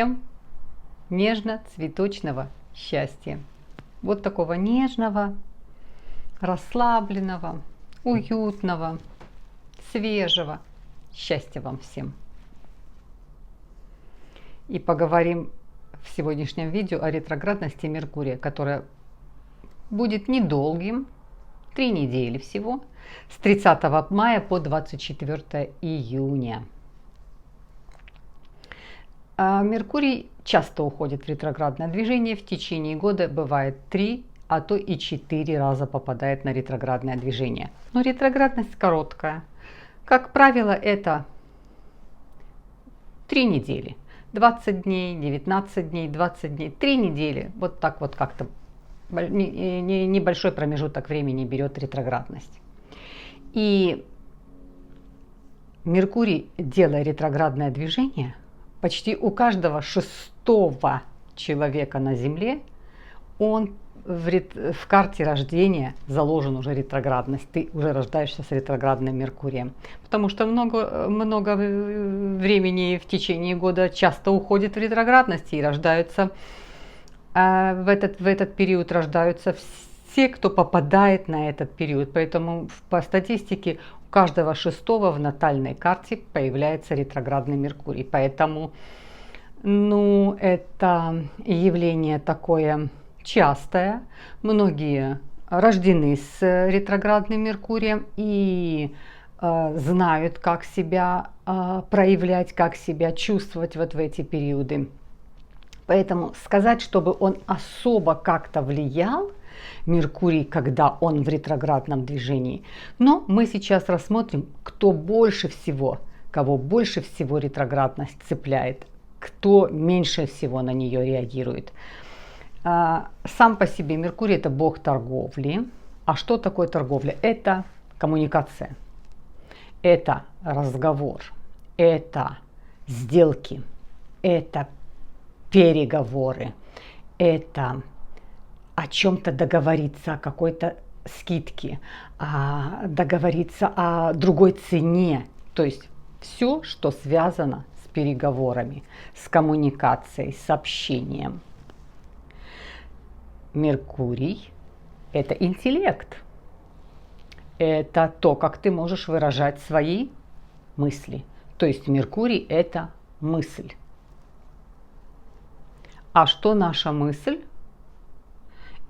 Всем нежно-цветочного счастья. Вот такого нежного, расслабленного, уютного, свежего счастья вам всем. И поговорим в сегодняшнем видео о ретроградности Меркурия, которая будет недолгим, 3 недели всего, с 30 мая по 24 июня. Меркурий часто уходит в ретроградное движение, в течение года бывает 3, а то и 4 раза попадает на ретроградное движение. Но ретроградность короткая. Как правило, это 3 недели. 20 дней, 19 дней, 20 дней, 3 недели. Вот так вот как-то небольшой промежуток времени берет ретроградность. И Меркурий, делая ретроградное движение, почти у каждого 6-го человека на Земле он в карте рождения заложен уже ретроградность. Ты уже рождаешься с ретроградным Меркурием. Потому что много времени в течение года часто уходит в ретроградность и рождаются в этот период рождаются все, кто попадает на этот период. Поэтому по статистике у каждого 6-го в натальной карте появляется ретроградный Меркурий. Поэтому это явление такое частое. Многие рождены с ретроградным Меркурием и знают, как себя проявлять, как себя чувствовать вот в эти периоды. Поэтому сказать, чтобы он особо как-то влиял, Меркурий, когда он в ретроградном движении. Но мы сейчас рассмотрим, кого больше всего ретроградность цепляет, кто меньше всего на нее реагирует. Сам по себе Меркурий – это бог торговли. А что такое торговля? Это коммуникация, это разговор, это сделки, это переговоры, это о чем-то договориться, о какой-то скидке, договориться о другой цене. То есть все, что связано с переговорами, с коммуникацией, с общением. Меркурий – это интеллект. Это то, как ты можешь выражать свои мысли. То есть Меркурий – это мысль. А что наша мысль?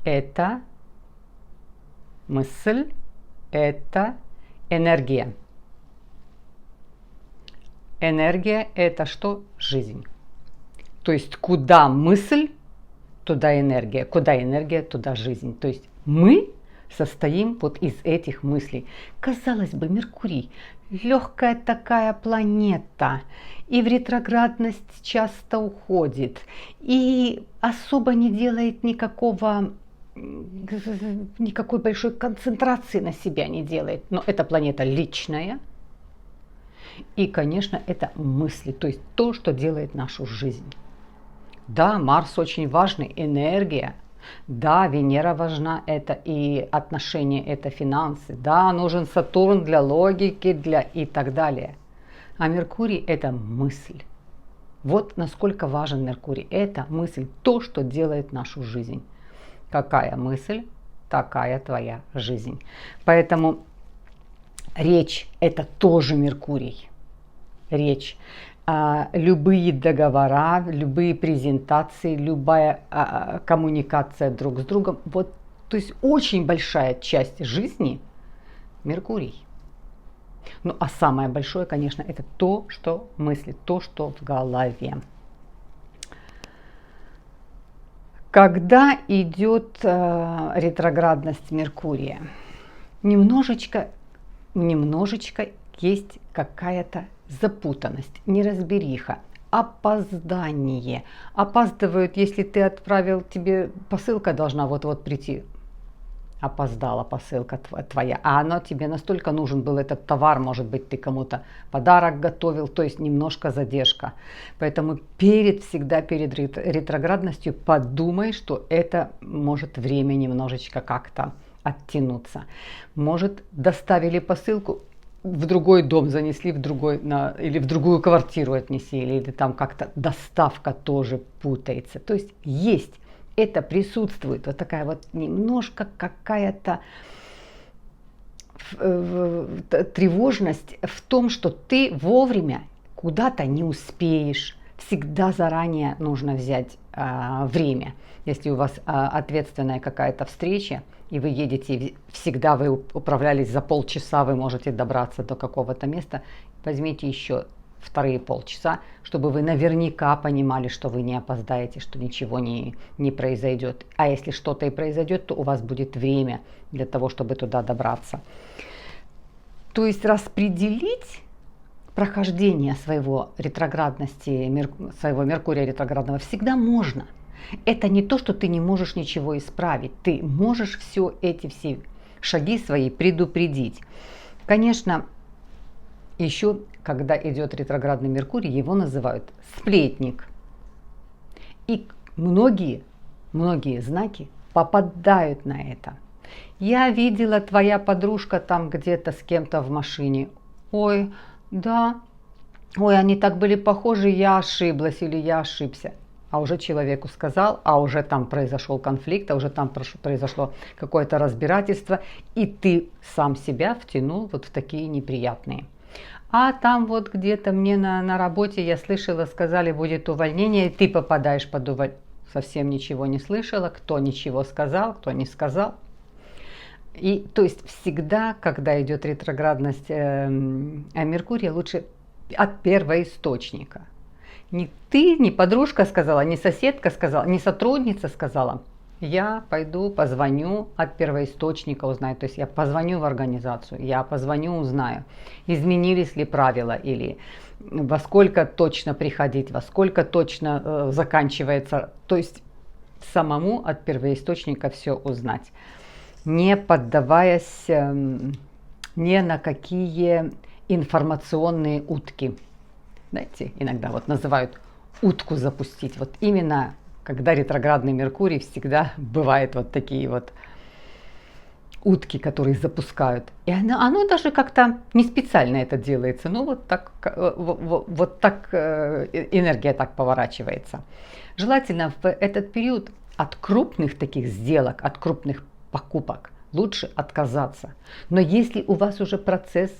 Это мысль, это энергия. Энергия – это что? Жизнь. То есть куда мысль, туда энергия. Куда энергия, туда жизнь. То есть мы состоим вот из этих мыслей. Казалось бы, Меркурий – легкая такая планета, и в ретроградность часто уходит, и особо не делает никакой большой концентрации на себя не делает. Но эта планета личная, и, конечно, это мысли, то есть то, что делает нашу жизнь. Да, Марс очень важный, энергия. Да, Венера важна, это и отношения, это финансы. Да, нужен Сатурн для логики, и так далее. А Меркурий – это мысль. Вот насколько важен Меркурий. Это мысль, то, что делает нашу жизнь. Какая мысль, такая твоя жизнь. Поэтому речь – это тоже Меркурий. Речь. Любые договора, любые презентации, любая коммуникация друг с другом. Вот, то есть очень большая часть жизни – Меркурий. Ну а самое большое, конечно, это то, что мыслит, то, что в голове. Когда идет ретроградность Меркурия, немножечко есть какая-то запутанность, неразбериха, опоздание. Опаздывают, если ты отправил, тебе посылка должна вот-вот прийти. Опоздала посылка твоя, а она тебе настолько нужен был этот товар, может быть, ты кому-то подарок готовил, то есть немножко задержка. Поэтому всегда перед ретроградностью подумай, что это может время немножечко как-то оттянуться. Может, доставили посылку, в другой дом занесли, или в другую квартиру отнесли, или там как-то доставка тоже путается. То есть это присутствует, вот такая вот немножко какая-то тревожность в том, что ты вовремя куда-то не успеешь. Всегда заранее нужно взять время. Если у вас ответственная какая-то встреча, и вы едете, всегда вы управлялись за полчаса, вы можете добраться до какого-то места, возьмите еще вторые полчаса, чтобы вы наверняка понимали, что вы не опоздаете, что ничего не произойдет. А если что-то и произойдет, то у вас будет время для того, чтобы туда добраться. То есть распределить прохождение своего Меркурия ретроградного всегда можно. Это не то, что ты не можешь ничего исправить. Ты можешь все шаги свои предупредить. Конечно, еще, когда идет ретроградный Меркурий, его называют сплетник. И многие знаки попадают на это. Я видела, твоя подружка там где-то с кем-то в машине. Ой, да. Ой, они так были похожи, я ошиблась или я ошибся. А уже человеку сказал, а уже там произошел конфликт, а уже там произошло какое-то разбирательство, и ты сам себя втянул вот в такие неприятные. А там вот где-то мне на работе, я слышала, сказали, будет увольнение, и ты попадаешь под увольнение. Совсем ничего не слышала, кто ничего сказал, кто не сказал. И то есть всегда, когда идет ретроградность Меркурия, лучше от первоисточника. Не ты, не подружка сказала, не соседка сказала, не сотрудница сказала. Я пойду, позвоню от первоисточника, узнаю. То есть я позвоню в организацию, я позвоню, узнаю, изменились ли правила или во сколько точно приходить, во сколько точно заканчивается. То есть самому от первоисточника все узнать, не поддаваясь ни на какие информационные утки. Знаете, иногда вот называют утку запустить. Вот именно когда ретроградный Меркурий, всегда бывает вот такие вот утки, которые запускают. И оно даже как-то не специально это делается, но вот так энергия так поворачивается. Желательно в этот период от крупных таких сделок, от крупных покупок лучше отказаться. Но если у вас уже процесс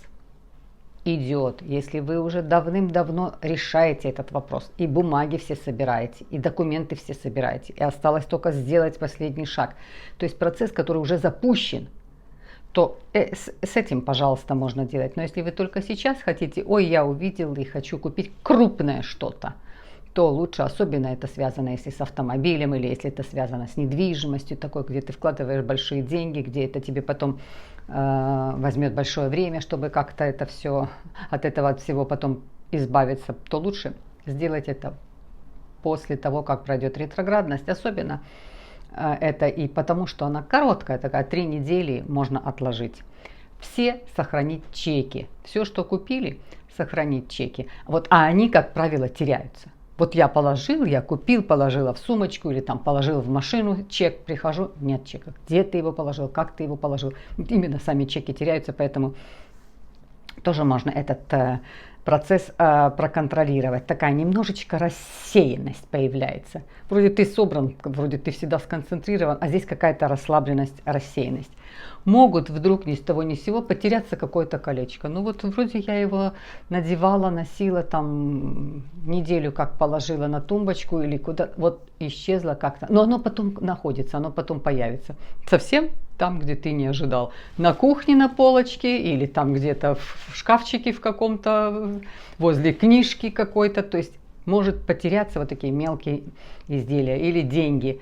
идет, если вы уже давным-давно решаете этот вопрос, и бумаги все собираете, и документы все собираете, и осталось только сделать последний шаг, то есть процесс, который уже запущен, то с этим, пожалуйста, можно делать. Но если вы только сейчас хотите, ой, я увидел и хочу купить крупное что-то, то лучше, особенно это связано, если с автомобилем или если это связано с недвижимостью, такой, где ты вкладываешь большие деньги, где это тебе потом возьмет большое время, чтобы как-то это все, от этого всего потом избавиться, то лучше сделать это после того, как пройдет ретроградность. Особенно это и потому, что она короткая, такая 3 недели можно отложить. Все сохранить чеки. Все, что купили, сохранить чеки. Вот, а они, как правило, теряются. Вот я положил, я купил, положила в сумочку или там положил в машину чек, прихожу, нет чека. Где ты его положил, как ты его положил? Именно сами чеки теряются, поэтому тоже можно этот процесс проконтролировать. Такая немножечко рассеянность появляется. Вроде ты собран, вроде ты всегда сконцентрирован, а здесь какая-то расслабленность, рассеянность. Могут вдруг ни с того ни с сего потеряться какое-то колечко. Ну вот вроде я его надевала, носила там неделю, как положила на тумбочку или куда, вот исчезло как-то. Но оно потом находится, оно потом появится. Совсем там, где ты не ожидал. На кухне на полочке или там где-то в шкафчике в каком-то, возле книжки какой-то. То есть может потеряться вот такие мелкие изделия или деньги.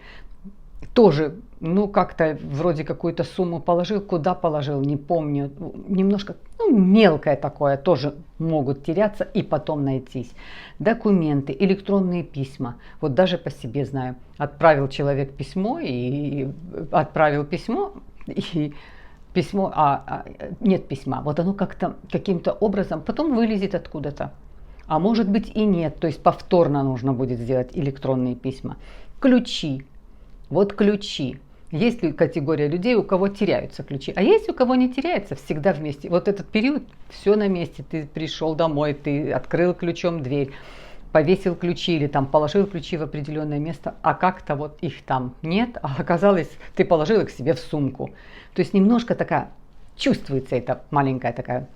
Тоже, ну как-то вроде какую-то сумму положил, куда положил, не помню. Немножко, мелкое такое тоже могут теряться и потом найтись. Документы, электронные письма. Вот даже по себе знаю. Отправил человек письмо и отправил письмо, и письмо, нет письма. Вот оно как-то каким-то образом потом вылезет откуда-то. А может быть и нет. То есть повторно нужно будет сделать электронные письма. Ключи. Вот ключи. Есть категория людей, у кого теряются ключи, а есть у кого не теряются, всегда вместе. Вот этот период, все на месте. Ты пришел домой, ты открыл ключом дверь, повесил ключи или там положил ключи в определенное место, а как-то вот их там нет, а оказалось, ты положил их себе в сумку. То есть немножко такая чувствуется эта маленькая такая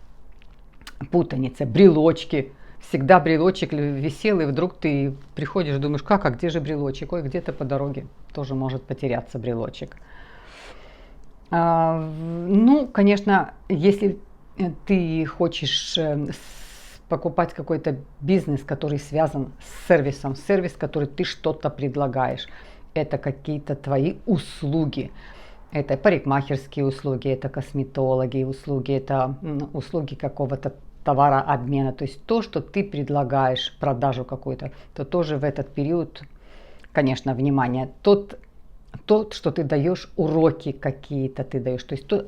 путаница, брелочки. Всегда брелочек висел, и вдруг ты приходишь, думаешь, а где же брелочек? Ой, где-то по дороге тоже может потеряться брелочек. Ну, конечно, если ты хочешь покупать какой-то бизнес, который связан с сервисом, сервис, который ты что-то предлагаешь, это какие-то твои услуги. Это парикмахерские услуги, это косметологи услуги, это услуги какого-то товарообмена. То есть то, что ты предлагаешь, продажу какую-то, то тоже в этот период, конечно, внимание, тот, что ты даешь, уроки какие-то ты даешь, то есть то,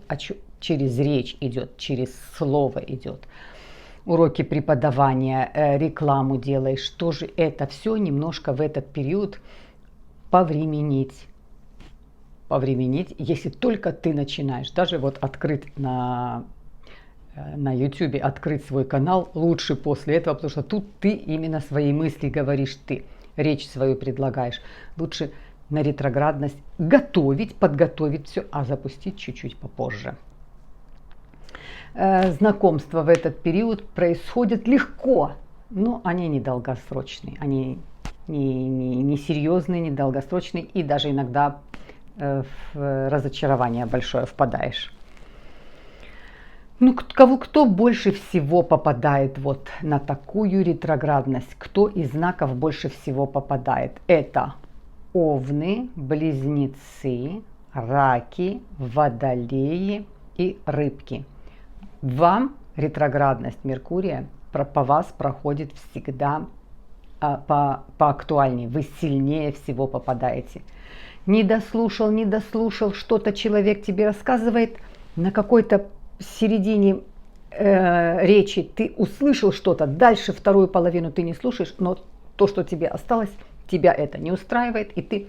через речь идет, через слово идет. Уроки преподавания, рекламу делаешь, тоже это все немножко в этот период повременить, если только ты начинаешь. Даже вот открыть на YouTube, открыть свой канал лучше после этого, потому что тут ты именно свои мысли говоришь, ты речь свою предлагаешь. Лучше на ретроградность подготовить все, а запустить чуть-чуть попозже. Знакомства в этот период происходят легко, но они недолгосрочные, они не серьезные, недолгосрочные, и даже иногда в разочарование большое впадаешь. Ну, кто больше всего попадает вот на такую ретроградность? Кто из знаков больше всего попадает? Это Овны, Близнецы, Раки, Водолеи и Рыбки. Вам ретроградность Меркурия по вас проходит всегда по актуальнее. Вы сильнее всего попадаете. Не дослушал, что-то человек тебе рассказывает, на какой-то середине речи ты услышал что-то, дальше вторую половину ты не слушаешь, но то, что тебе осталось, тебя это не устраивает, и ты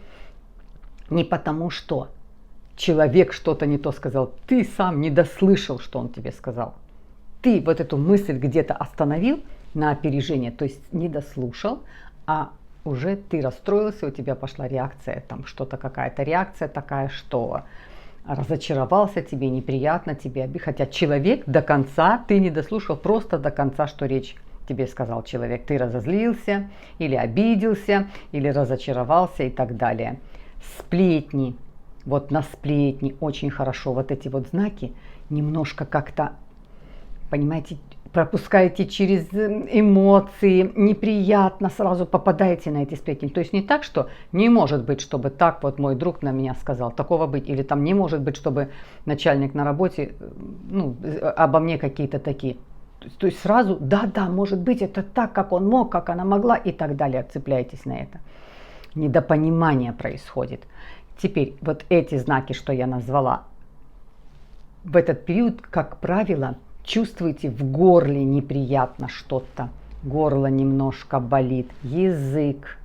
не потому, что человек что-то не то сказал, ты сам не дослышал, что он тебе сказал. Ты вот эту мысль где-то остановил на опережение, то есть не дослушал, а уже ты расстроился, у тебя пошла реакция, там что-то какая-то реакция такая, что разочаровался, тебе неприятно, тебе хотя человек до конца, ты не дослушал просто до конца, что речь тебе сказал человек. Ты разозлился, или обиделся, или разочаровался и так далее. Сплетни. Вот на сплетни очень хорошо. Вот эти вот знаки немножко как-то, понимаете, пропускаете через эмоции, неприятно сразу попадаете на эти сплетни. То есть не так, что не может быть, чтобы так вот мой друг на меня сказал, такого быть. Или там не может быть, чтобы начальник на работе, обо мне какие-то такие. То есть сразу, да, может быть, это так, как он мог, как она могла и так далее. Цепляйтесь на это. Недопонимание происходит. Теперь вот эти знаки, что я назвала, в этот период, как правило, чувствуете в горле неприятно что-то, горло немножко болит, язык,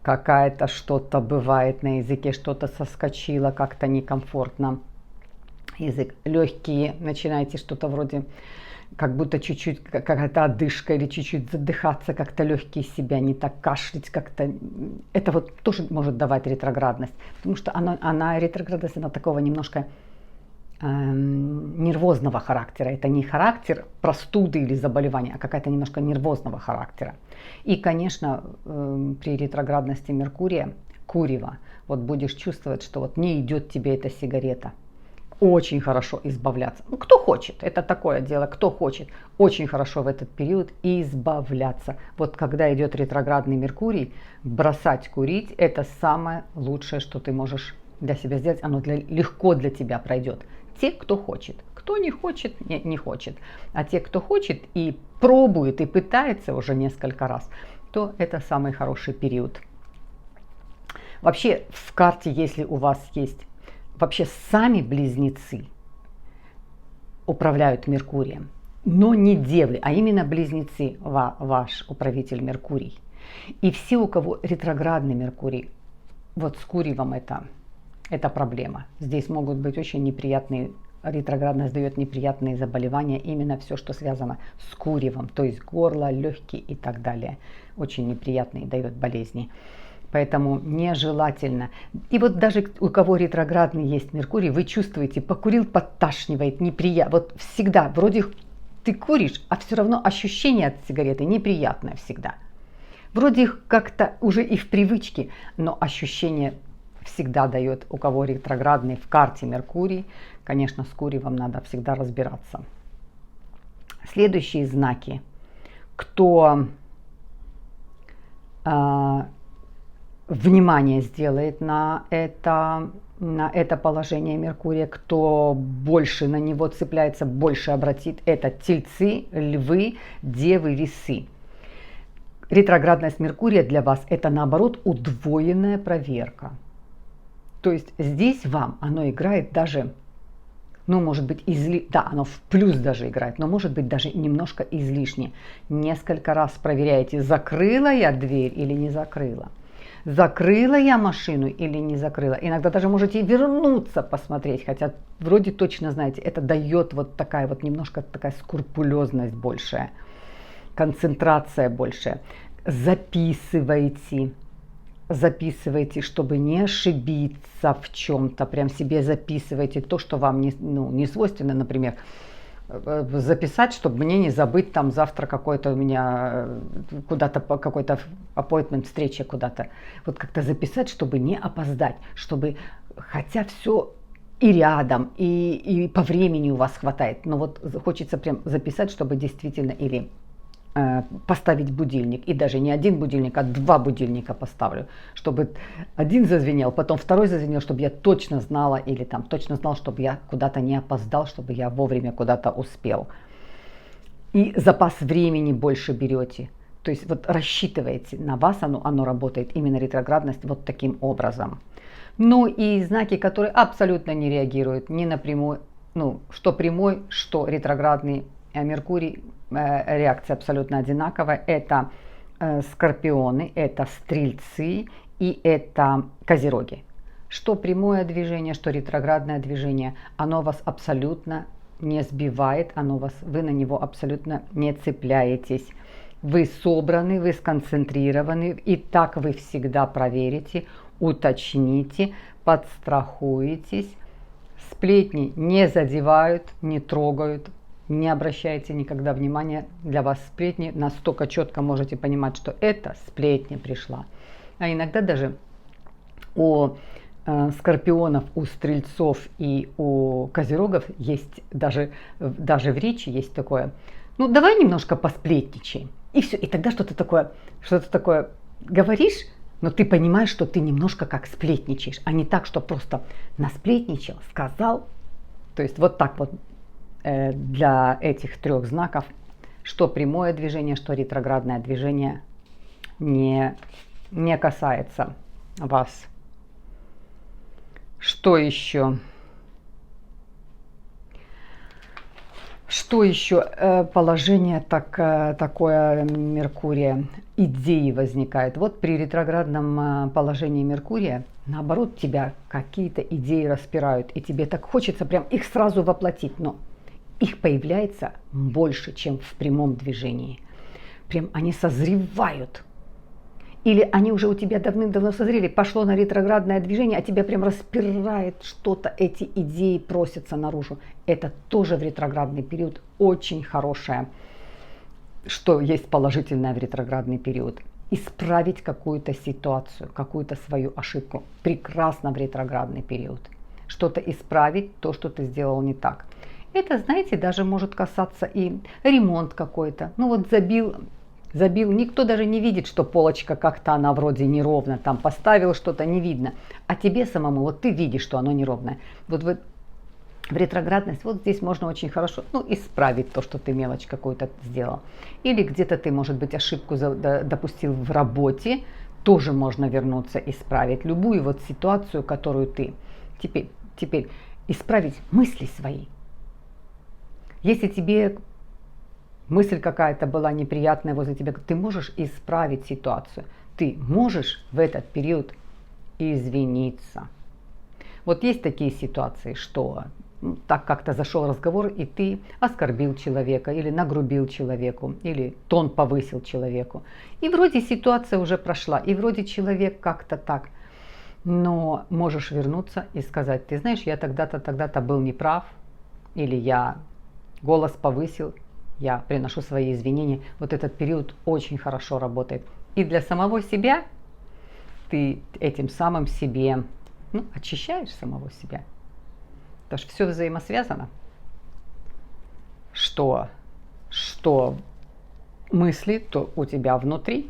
какая-то что-то бывает на языке, что-то соскочило, как-то некомфортно. Язык, легкие, начинаете что-то вроде, как будто чуть-чуть какая-то одышка или чуть-чуть задыхаться, как-то легкие себя, не так кашлять, как-то. Это вот тоже может давать ретроградность, потому что она ретроградность, она такого немножко нервозного характера. Это не характер простуды или заболевания, а какая-то немножко нервозного характера. И, конечно, при ретроградности Меркурия, курева, вот будешь чувствовать, что вот не идет тебе эта сигарета. Очень хорошо избавляться. Ну, кто хочет, это такое дело, кто хочет. Очень хорошо в этот период избавляться. Вот когда идет ретроградный Меркурий, бросать курить, это самое лучшее, что ты можешь для себя сделать. Оно легко для тебя пройдет. Те, кто хочет. Кто не хочет, не хочет. А те, кто хочет и пробует, и пытается уже несколько раз, то это самый хороший период. Вообще в карте, если у вас есть вообще сами близнецы управляют Меркурием, но не девы, а именно близнецы, ваш управитель Меркурий. И все, у кого ретроградный Меркурий, вот с куревом это это проблема. Здесь могут быть очень неприятные, ретроградность дает неприятные заболевания, именно все, что связано с куревом, то есть горло, легкие и так далее. Очень неприятные дает болезни. Поэтому нежелательно. И вот даже у кого ретроградный есть Меркурий, вы чувствуете, покурил, подташнивает, неприятно. Вот всегда, вроде ты куришь, а все равно ощущение от сигареты неприятное всегда. Вроде как-то уже и в привычке, но ощущение всегда дает, у кого ретроградный в карте Меркурий. Конечно, с куревом надо всегда разбираться. Следующие знаки. Кто внимание сделает на это положение Меркурия, кто больше на него цепляется, больше обратит, это тельцы, львы, девы, весы. Ретроградность Меркурия для вас это наоборот удвоенная проверка. То есть здесь вам оно играет даже, ну может быть, да, оно в плюс даже играет, но может быть даже немножко излишне. Несколько раз проверяете, закрыла я дверь или не закрыла. Закрыла я машину или не закрыла. Иногда даже можете вернуться посмотреть, хотя вроде точно знаете, это дает вот такая вот немножко такая скрупулезность большая, концентрация большая. Записывайте, чтобы не ошибиться в чем-то, прям себе записывайте то, что вам не свойственно, например, записать, чтобы мне не забыть там завтра какой-то у меня куда-то какой-то appointment, встреча куда-то. Вот как-то записать, чтобы не опоздать, чтобы хотя все и рядом, и по времени у вас хватает. Но вот хочется прям записать, чтобы действительно или поставить будильник, и даже не один будильник, а 2 будильника поставлю, чтобы один зазвенел, потом второй зазвенел, чтобы я точно знала, или там точно знал, чтобы я куда-то не опоздал, чтобы я вовремя куда-то успел. И запас времени больше берете, то есть вот рассчитываете, на вас оно работает, именно ретроградность вот таким образом. Ну и знаки, которые абсолютно не реагируют ни напрямую, что прямой, что ретроградный Меркурий, реакция абсолютно одинаковая. Это скорпионы, это стрельцы и это козероги. Что прямое движение, что ретроградное движение, оно вас абсолютно не сбивает, вы на него абсолютно не цепляетесь. Вы собраны, вы сконцентрированы, и так вы всегда проверите, уточните, подстрахуетесь. Сплетни не задевают, не трогают. Не обращайте никогда внимания, для вас сплетни, настолько четко можете понимать, что это сплетня пришла. А иногда даже у скорпионов, у стрельцов и у козерогов есть даже в речи есть такое, давай немножко посплетничаем. И все, и тогда что-то такое говоришь, но ты понимаешь, что ты немножко как сплетничаешь, а не так, что просто насплетничал, сказал. То есть вот так вот. Для этих 3 знаков, что прямое движение, что ретроградное движение не касается вас. Что еще? Что еще положение такое Меркурия? Идеи возникают. Вот при ретроградном положении Меркурия, наоборот, тебя какие-то идеи распирают, и тебе так хочется прям их сразу воплотить, но их появляется больше, чем в прямом движении. Прям они созревают. Или они уже у тебя давным-давно созрели, пошло на ретроградное движение, а тебя прям распирает что-то, эти идеи просятся наружу. Это тоже в ретроградный период очень хорошее, что есть положительное в ретроградный период. Исправить какую-то ситуацию, какую-то свою ошибку. Прекрасно в ретроградный период. Что-то исправить, то, что ты сделал не так. Это, знаете, даже может касаться и ремонт какой-то. Забил, никто даже не видит, что полочка как-то она вроде неровно, там поставил что-то, не видно. А тебе самому, вот ты видишь, что оно неровное. Вот в ретроградность, вот здесь можно очень хорошо, исправить то, что ты мелочь какую-то сделал. Или где-то ты, может быть, ошибку допустил в работе, тоже можно вернуться, исправить любую вот ситуацию, которую ты теперь исправить мысли свои. Если тебе мысль какая-то была неприятная возле тебя, ты можешь исправить ситуацию. Ты можешь в этот период извиниться. Вот есть такие ситуации, что так как-то зашел разговор, и ты оскорбил человека, или нагрубил человеку, или тон повысил человеку. И вроде ситуация уже прошла, и вроде человек как-то так. Но можешь вернуться и сказать: ты знаешь, я тогда-то, тогда-то был неправ, или я голос повысил, я приношу свои извинения. Вот этот период очень хорошо работает. И для самого себя ты этим самым себе очищаешь самого себя. Потому что все взаимосвязано. Что мысли, то у тебя внутри.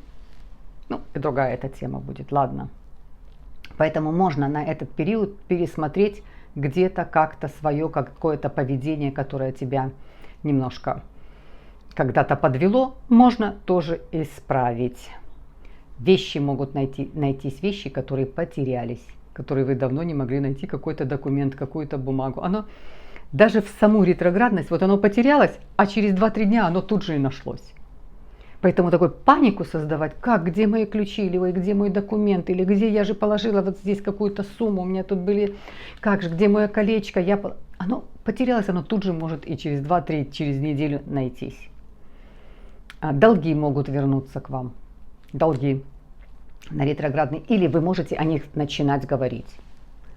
И другая эта тема будет, ладно. Поэтому можно на этот период пересмотреть где-то как-то свое какое-то поведение, которое тебя немножко когда-то подвело, можно тоже исправить. Вещи могут найтись вещи, которые потерялись, которые вы давно не могли найти, какой-то документ, какую-то бумагу. Оно даже в саму ретроградность, вот оно потерялось, а через 2-3 дня оно тут же и нашлось. Поэтому такой панику создавать, как, где мои ключи, или где мой документ, или где я же положила вот здесь какую-то сумму, у меня тут были, как же, где мое колечко, оно потерялось, оно тут же может и через 2-3, через неделю найтись. Долги могут вернуться к вам, долги на ретроградный, или вы можете о них начинать говорить,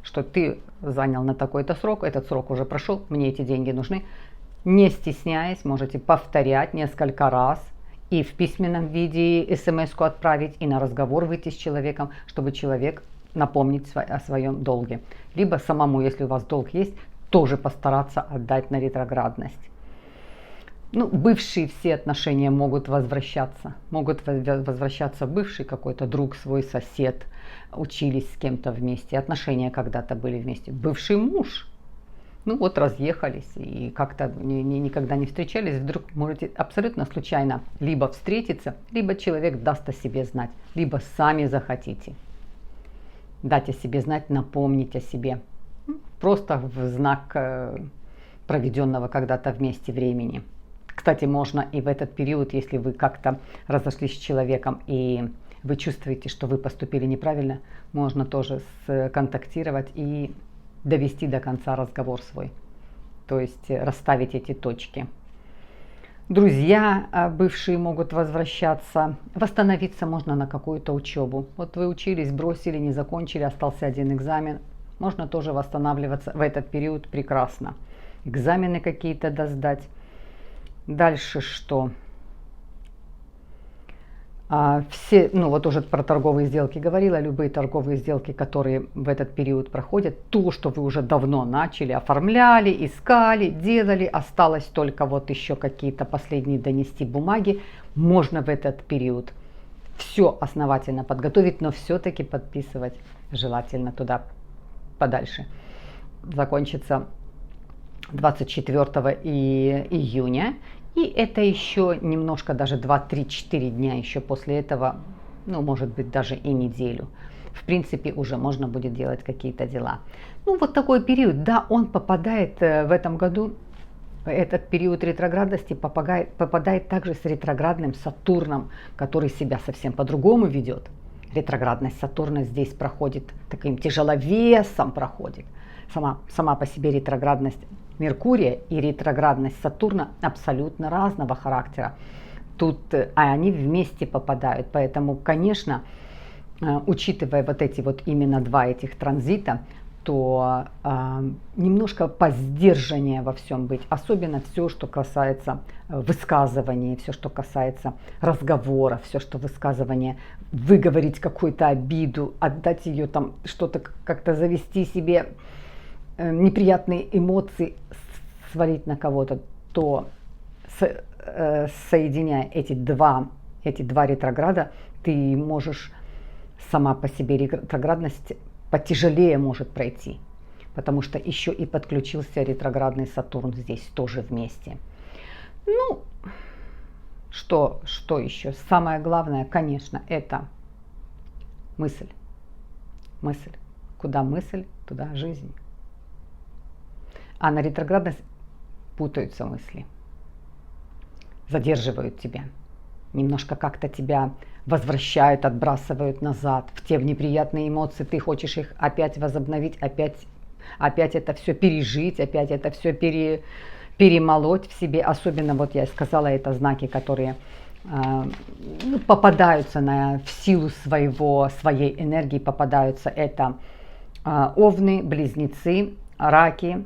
что ты занял на такой-то срок, этот срок уже прошел, мне эти деньги нужны. Не стесняясь, можете повторять несколько раз, и в письменном виде смс-ку отправить, и на разговор выйти с человеком, чтобы человек напомнить о своем долге. Либо самому, если у вас долг есть, тоже постараться отдать на ретроградность. Бывшие все отношения могут возвращаться. Могут возвращаться бывший какой-то друг, свой сосед, учились с кем-то вместе, отношения когда-то были вместе. Бывший муж. Разъехались и как-то никогда не встречались, вдруг можете абсолютно случайно либо встретиться, либо человек даст о себе знать, либо сами захотите дать о себе знать, напомнить о себе. Просто в знак проведенного когда-то вместе времени. Кстати, можно и в этот период, если вы как-то разошлись с человеком и вы чувствуете, что вы поступили неправильно, можно тоже контактировать и довести до конца разговор свой, то есть расставить эти точки. Друзья бывшие могут возвращаться, восстановиться можно на какую-то учебу. Вот вы учились, бросили, не закончили, остался один экзамен, можно тоже восстанавливаться в этот период прекрасно. Экзамены какие-то сдать. Дальше что? Все, уже про торговые сделки говорила, любые торговые сделки, которые в этот период проходят, то, что вы уже давно начали, оформляли, искали, делали, осталось только вот еще какие-то последние донести бумаги, можно в этот период все основательно подготовить, но все-таки подписывать желательно туда подальше. Закончится 24 июня. И это еще немножко, даже 2-3-4 дня еще после этого, может быть, даже и неделю. В принципе, уже можно будет делать какие-то дела. Вот такой период, да, он попадает в этом году, этот период ретроградности попадает также с ретроградным Сатурном, который себя совсем по-другому ведет. Ретроградность Сатурна здесь проходит, таким тяжеловесом проходит. Сама по себе ретроградность Меркурия и ретроградность Сатурна абсолютно разного характера. Тут они вместе попадают. Поэтому, конечно, учитывая вот эти вот именно два этих транзита, то немножко поздержаннее во всем быть. Особенно все, что касается высказывания, все, что касается разговора, все, что высказывание, выговорить какую-то обиду, отдать ее там, что-то как-то завести себе неприятные эмоции, свалить на кого-то, то соединяя эти два ретрограда, ты можешь сама по себе ретроградность потяжелее может пройти, потому что еще и подключился ретроградный Сатурн здесь тоже вместе. Что еще? Самое главное, конечно, это мысль. Мысль. Куда мысль, туда жизнь. А на ретроградность путаются мысли, задерживают тебя, немножко как-то тебя возвращают, отбрасывают назад в те неприятные эмоции, ты хочешь их опять возобновить, опять опять это все пережить, опять это все перемолоть в себе. Особенно, вот я сказала, это знаки, которые попадаются в силу своей энергии, попадаются это овны, близнецы, раки,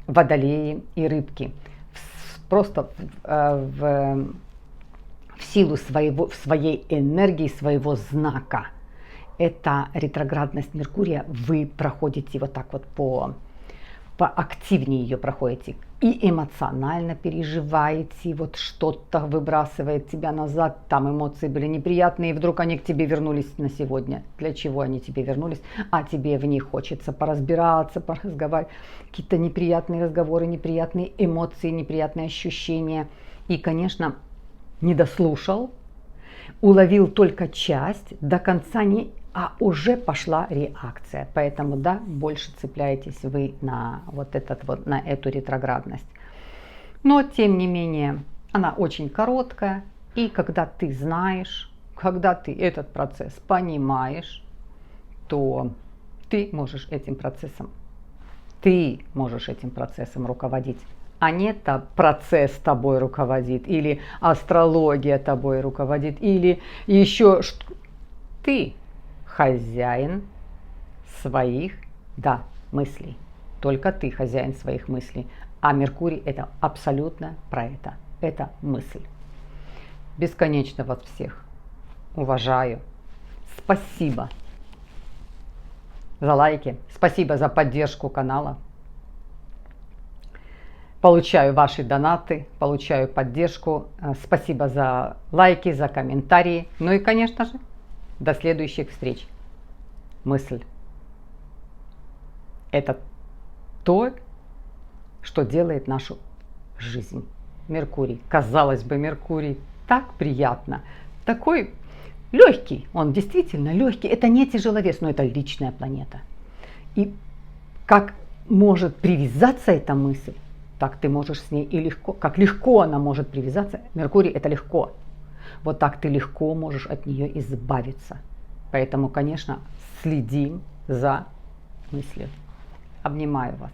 водолеи и рыбки. Просто в силу своей энергии, своего знака. Это ретроградность Меркурия, вы проходите вот так вот поактивнее ее проходите. И эмоционально переживаете, вот что-то выбрасывает тебя назад, там эмоции были неприятные, и вдруг они к тебе вернулись на сегодня. Для чего они тебе вернулись? А тебе в них хочется поразбираться, поразговаривать, какие-то неприятные разговоры, неприятные эмоции, неприятные ощущения. И, конечно, не дослушал, уловил только часть, до конца не, а уже пошла реакция. Поэтому, да, больше цепляетесь вы на на эту ретроградность. Но, тем не менее, она очень короткая. И когда ты знаешь, когда ты этот процесс понимаешь, то ты можешь этим процессом руководить. А не процесс тобой руководит, или астрология тобой руководит, или еще что. Ты хозяин своих, да, мыслей. Только ты хозяин своих мыслей. А Меркурий это абсолютно про это. Это мысль. Бесконечно вас всех уважаю. Спасибо за лайки. Спасибо за поддержку канала. Получаю ваши донаты, получаю поддержку. Спасибо за лайки, за комментарии. Ну и, конечно же, до следующих встреч. Мысль – это то, что делает нашу жизнь. Меркурий. Казалось бы, Меркурий так приятно. Такой легкий. Он действительно легкий. Это не тяжеловес, но это личная планета. И как может привязаться эта мысль, так ты можешь с ней и легко. Как легко она может привязаться. Меркурий – это легко. Вот так ты легко можешь от нее избавиться. Поэтому, конечно, следим за мыслью. Обнимаю вас.